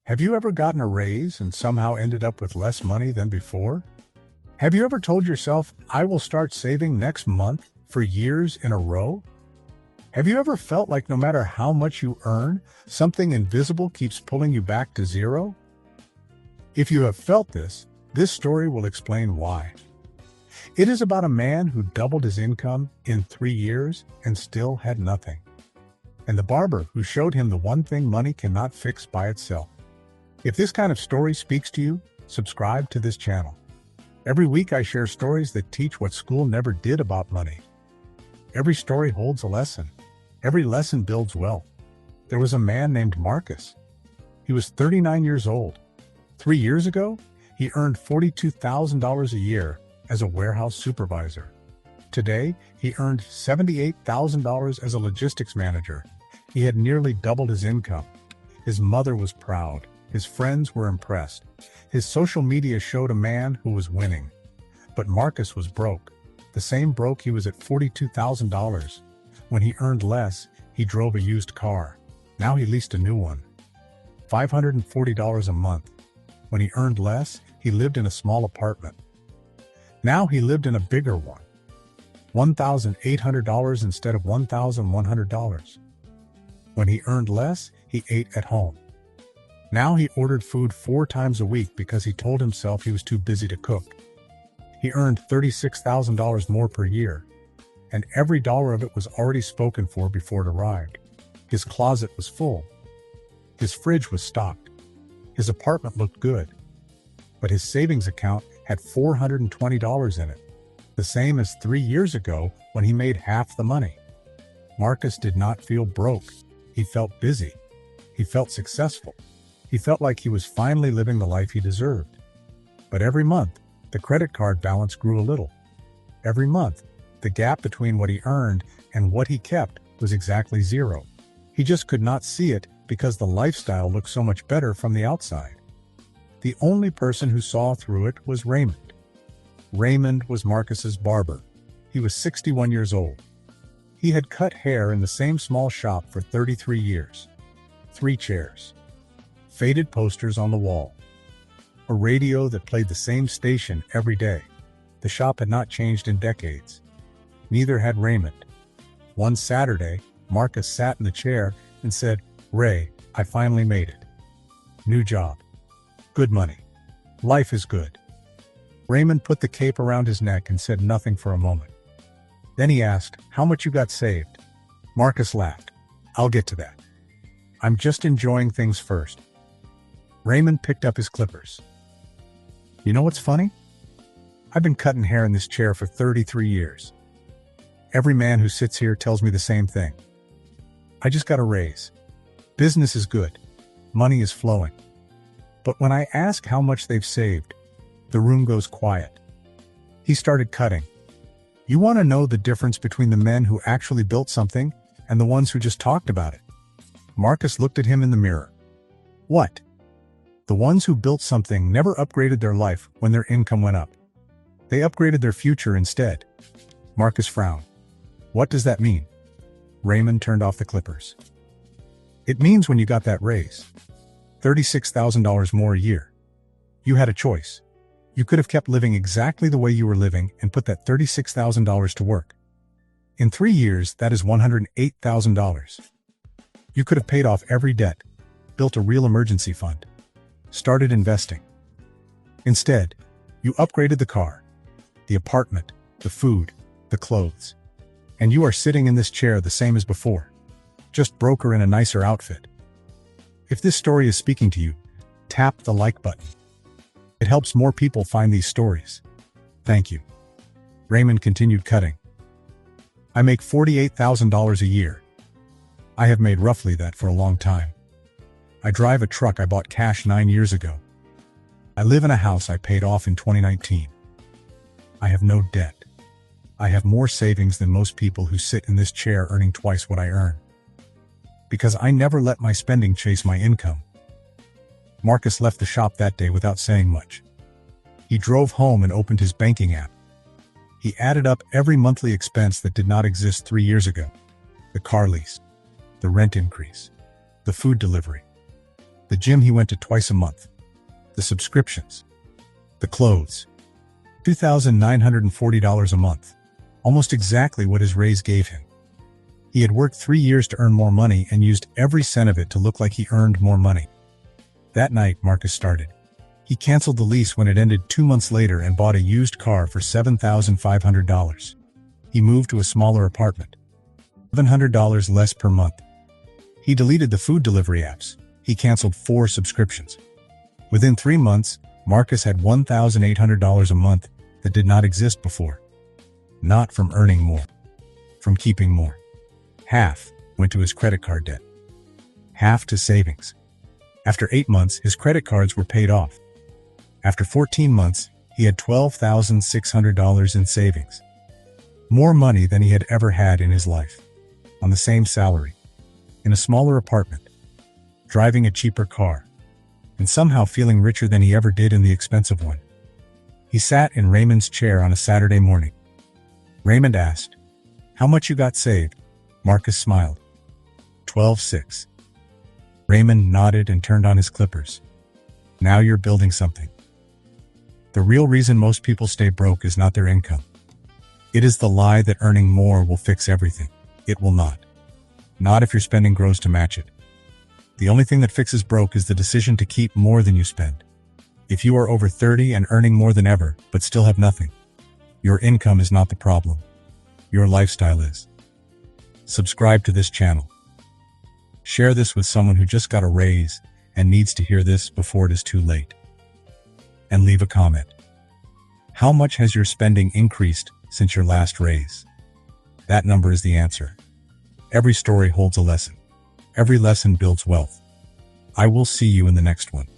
Have you ever gotten a raise and somehow ended up with less money than before? Have you ever told yourself, I will start saving next month for years in a row? Have you ever felt like no matter how much you earn, something invisible keeps pulling you back to zero? If you have felt this story will explain why. It is about a man who doubled his income in 3 years and still had nothing. And the barber who showed him the one thing money cannot fix by itself. If this kind of story speaks to you, subscribe to this channel. Every week I share stories that teach what school never did about money. Every story holds a lesson. Every lesson builds wealth. There was a man named Marcus. He was 39 years old. 3 years ago, he earned $42,000 a year as a warehouse supervisor. Today, he earned $78,000 as a logistics manager. He had nearly doubled his income. His mother was proud. His friends were impressed. His social media showed a man who was winning. But Marcus was broke. The same broke he was at $42,000. When he earned less, he drove a used car. Now he leased a new one. $540 a month. When he earned less, he lived in a small apartment. Now he lived in a bigger one. $1,800 instead of $1,100. When he earned less, he ate at home. Now he ordered food 4 times a week because he told himself he was too busy to cook. He earned $36,000 more per year, and every dollar of it was already spoken for before it arrived. His closet was full. His fridge was stocked. His apartment looked good. But his savings account had $420 in it, the same as 3 years ago when he made half the money. Marcus did not feel broke. He felt busy. He felt successful. He felt like he was finally living the life he deserved. But every month, the credit card balance grew a little. Every month, the gap between what he earned and what he kept was exactly zero. He just could not see it because the lifestyle looked so much better from the outside. The only person who saw through it was Raymond. Raymond was Marcus's barber. He was 61 years old. He had cut hair in the same small shop for 33 years. 3 chairs. Faded posters on the wall. A radio that played the same station every day. The shop had not changed in decades. Neither had Raymond. One Saturday, Marcus sat in the chair and said, "Ray, I finally made it. New job. Good money. Life is good." Raymond put the cape around his neck and said nothing for a moment. Then he asked, "How much you got saved?" Marcus laughed. "I'll get to that. I'm just enjoying things first." Raymond picked up his clippers. "You know what's funny? I've been cutting hair in this chair for 33 years. Every man who sits here tells me the same thing. I just got a raise. Business is good. Money is flowing. But when I ask how much they've saved, the room goes quiet." He started cutting. You want to know the difference between the men who actually built something and the ones who just talked about it? Marcus looked at him in the mirror. What? The ones who built something never upgraded their life when their income went up. They upgraded their future instead. Marcus frowned. What does that mean? Raymond turned off the clippers. It means when you got that raise, $36,000 more a year, you had a choice. You could have kept living exactly the way you were living and put that $36,000 to work. In 3 years, that is $108,000. You could have paid off every debt, built a real emergency fund, started investing. Instead, you upgraded the car, the apartment, the food, the clothes. And you are sitting in this chair the same as before, just broker in a nicer outfit. If this story is speaking to you, tap the like button. It helps more people find these stories. Thank you. Raymond continued cutting. I make $48,000 a year. I have made roughly that for a long time. I drive a truck I bought cash 9 years ago. I live in a house I paid off in 2019. I have no debt. I have more savings than most people who sit in this chair earning twice what I earn. Because I never let my spending chase my income. Marcus left the shop that day without saying much. He drove home and opened his banking app. He added up every monthly expense that did not exist 3 years ago. The car lease, the rent increase, the food delivery. The gym he went to twice a month. The subscriptions. The clothes. $2,940 a month. Almost exactly what his raise gave him. He had worked 3 years to earn more money and used every cent of it to look like he earned more money. That night, Marcus started. He canceled the lease when it ended 2 months later and bought a used car for $7,500. He moved to a smaller apartment. $700 less per month. He deleted the food delivery apps. He canceled 4 subscriptions. Within 3 months, Marcus had $1,800 a month that did not exist before. Not from earning more. From keeping more. Half went to his credit card debt. Half to savings. After 8 months, his credit cards were paid off. After 14 months, he had $12,600 in savings. More money than he had ever had in his life. On the same salary. In a smaller apartment. Driving a cheaper car. And somehow feeling richer than he ever did in the expensive one. He sat in Raymond's chair on a Saturday morning. Raymond asked, "How much you got saved?" Marcus smiled. 12,600. Raymond nodded and turned on his clippers. Now you're building something. The real reason most people stay broke is not their income. It is the lie that earning more will fix everything. It will not. Not if your spending grows to match it. The only thing that fixes broke is the decision to keep more than you spend. If you are over 30 and earning more than ever, but still have nothing, your income is not the problem. Your lifestyle is. Subscribe to this channel. Share this with someone who just got a raise and needs to hear this before it is too late. And leave a comment. How much has your spending increased since your last raise? That number is the answer. Every story holds a lesson. Every lesson builds wealth. I will see you in the next one.